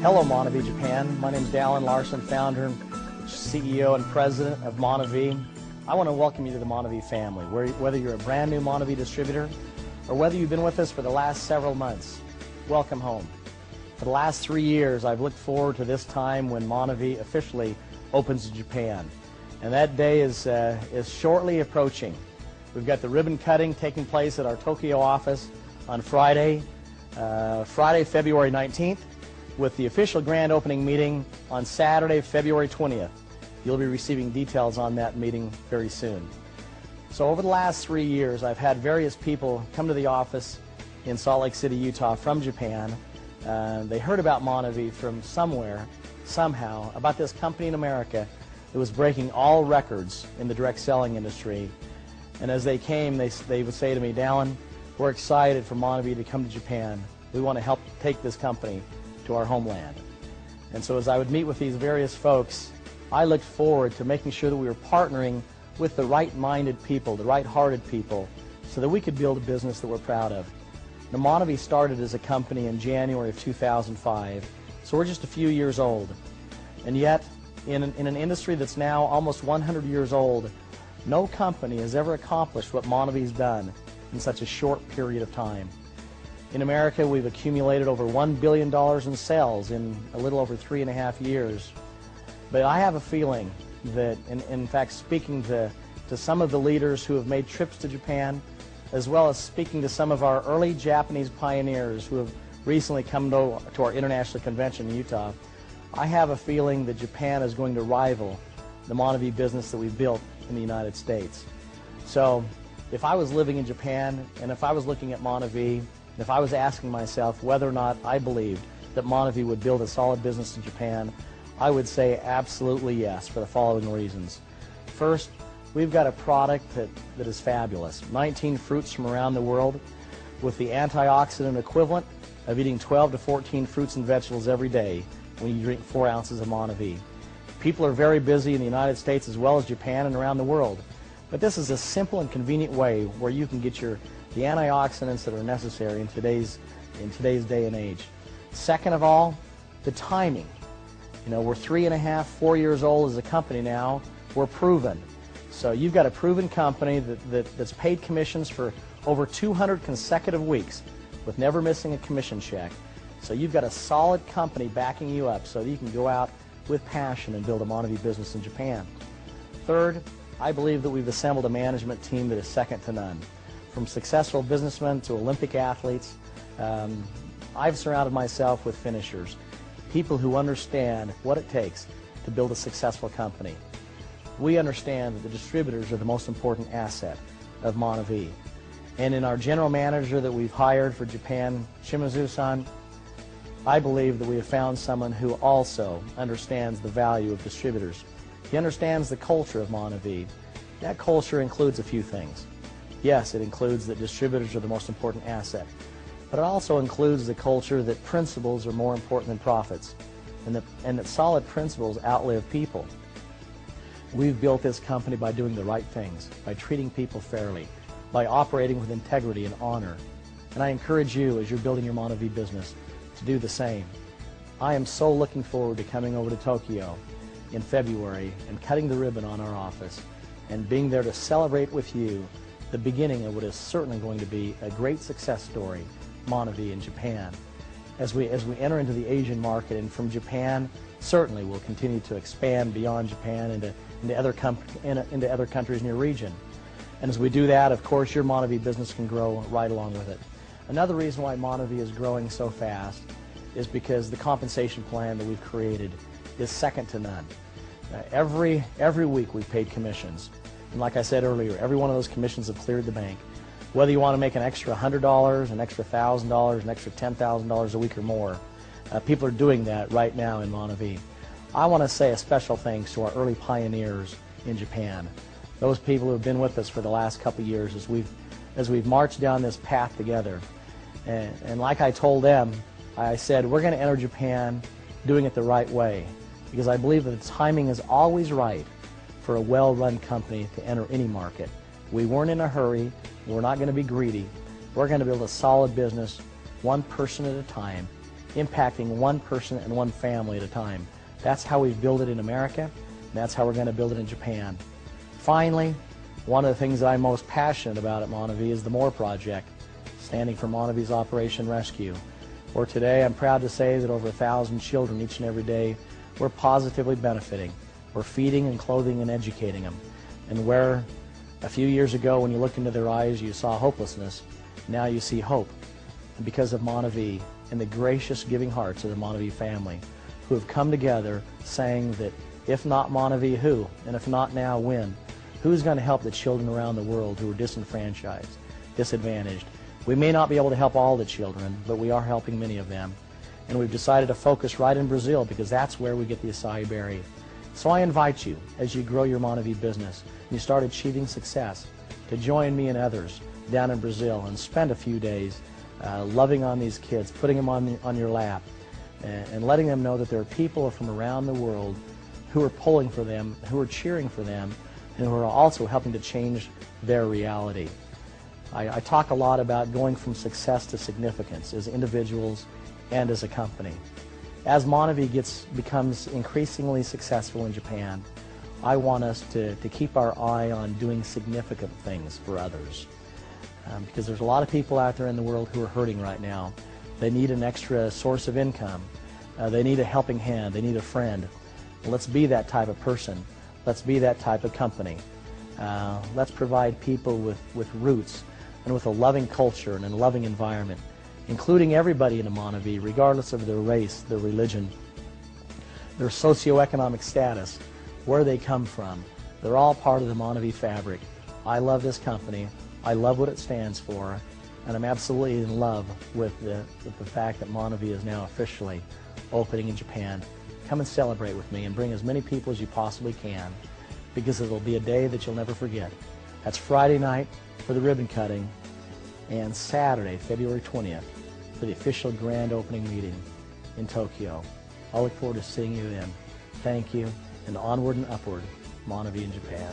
Hello, Monavi Japan. My name is Dallin Larson, founder, CEO, and president of Monavi. I want to welcome you to the Monavi family. Whether you're a brand new Monavi distributor or whether you've been with us for the last several months, welcome home. For the last 3 years, I've looked forward to this time when Monavi officially opens in Japan. And that day is shortly approaching. We've got the ribbon cutting taking place at our Tokyo office on Friday, February 19th, with the official grand opening meeting on Saturday, February 20th. You'll be receiving details on that meeting very soon. So over the last 3 years, I've had various people come to the office in Salt Lake City, Utah from Japan. They heard about Monavi from somewhere, somehow, about this company in America that was breaking all records in the direct selling industry. And as they came, they would say to me, Dallin, we're excited for Monavi to come to Japan. We want to help take this company to our homeland. And so as I would meet with these various folks, I looked forward to making sure that we were partnering with the right-minded people, the right-hearted people, so that we could build a business that we're proud of. Now, Monavi started as a company in January of 2005, so we're just a few years old. And yet, in an industry that's now almost 100 years old, no company has ever accomplished what Monavi's done in such a short period of time. In America, we've accumulated over $1 billion in sales in a little over 3.5 years. But I have a feeling that, in fact, speaking to some of the leaders who have made trips to Japan, as well as speaking to some of our early Japanese pioneers who have recently come to our international convention in Utah, I have a feeling that Japan is going to rival the Monavi business that we built in the United States. So if I was living in Japan and if I was looking at Monavi, and if I was asking myself whether or not I believed that Monavi would build a solid business in Japan, I would say absolutely yes, for the following reasons. First, we've got a product that is fabulous. 19 fruits from around the world with the antioxidant equivalent of eating 12 to 14 fruits and vegetables every day when you drink 4 ounces of Monavi. People are very busy in the United States as well as Japan and around the world. But this is a simple and convenient way where you can get the antioxidants that are necessary in today's day and age. Second of all, the timing. You know, we're 3.5, 4 years old as a company now. We're proven. So you've got a proven company that's paid commissions for over 200 consecutive weeks with never missing a commission check. So you've got a solid company backing you up so that you can go out with passion and build a Monavi business in Japan. Third, I believe that we've assembled a management team that is second to none. From successful businessmen to Olympic athletes, I've surrounded myself with finishers, people who understand what it takes to build a successful company. We understand that the distributors are the most important asset of Monavi. And in our general manager that we've hired for Japan, Shimizu-san, I believe that we have found someone who also understands the value of distributors. He understands the culture of Monavi. That culture includes a few things. Yes, it includes that distributors are the most important asset, but it also includes the culture that principles are more important than profits, and that solid principles outlive people. We've built this company by doing the right things, by treating people fairly, by operating with integrity and honor. And I encourage you, as you're building your Monavi business, to do the same. I am so looking forward to coming over to Tokyo in February and cutting the ribbon on our office and being there to celebrate with you the beginning of what is certainly going to be a great success story, Monavi in Japan. As we enter into the Asian market, and from Japan, certainly we'll continue to expand beyond Japan into other countries in your region. And as we do that, of course, your Monavi business can grow right along with it. Another reason why Monavi is growing so fast is because the compensation plan that we've created is second to none. Every week we've paid commissions. And like I said earlier, every one of those commissions have cleared the bank. Whether you want to make an extra $100, an extra $1,000, an extra $10,000 a week or more, people are doing that right now in Monavi. I want to say a special thanks to our early pioneers in Japan, those people who have been with us for the last couple of years as we've marched down this path together. And like I told them, I said, we're going to enter Japan doing it the right way, because I believe that the timing is always right for a well-run company to enter any market. We weren't in a hurry. We're not going to be greedy. We're going to build a solid business, one person at a time, impacting one person and one family at a time. That's how we've built it in America, and that's how we're going to build it in Japan. Finally, one of the things that I'm most passionate about at Monavi is the MORE project, standing for Monavi's Operation Rescue, where today I'm proud to say that over 1,000 children each and every day we're positively benefiting. We're feeding and clothing and educating them. And where a few years ago when you looked into their eyes you saw hopelessness, now you see hope. And because of Monavi and the gracious giving hearts of the Monavi family, who have come together saying that if not Monavi, who? And if not now, when? Who's going to help the children around the world who are disenfranchised, disadvantaged? We may not be able to help all the children, but we are helping many of them. And we've decided to focus right in Brazil because that's where we get the acai berry. So I invite you, as you grow your Monavi business, and you start achieving success, to join me and others down in Brazil and spend a few days loving on these kids, putting them on your lap, and letting them know that there are people from around the world who are pulling for them, who are cheering for them, and who are also helping to change their reality. I talk a lot about going from success to significance as individuals and as a company. As Monavi becomes increasingly successful in Japan, I want us to keep our eye on doing significant things for others. Because there's a lot of people out there in the world who are hurting right now. They need an extra source of income. They need a helping hand. They need a friend. Let's be that type of person. Let's be that type of company. Let's provide people with roots and with a loving culture and a loving environment, including everybody in a Monavi, regardless of their race, their religion, their socioeconomic status, where they come from. They're all part of the Monavi fabric. I love this company. I love what it stands for, and I'm absolutely in love with the fact that Monavi is now officially opening in Japan. Come and celebrate with me and bring as many people as you possibly can, because it'll be a day that you'll never forget. That's Friday night for the ribbon cutting, and Saturday, February 20th, for the official grand opening meeting in Tokyo. I look forward to seeing you then. Thank you, and onward and upward, Monavi in Japan.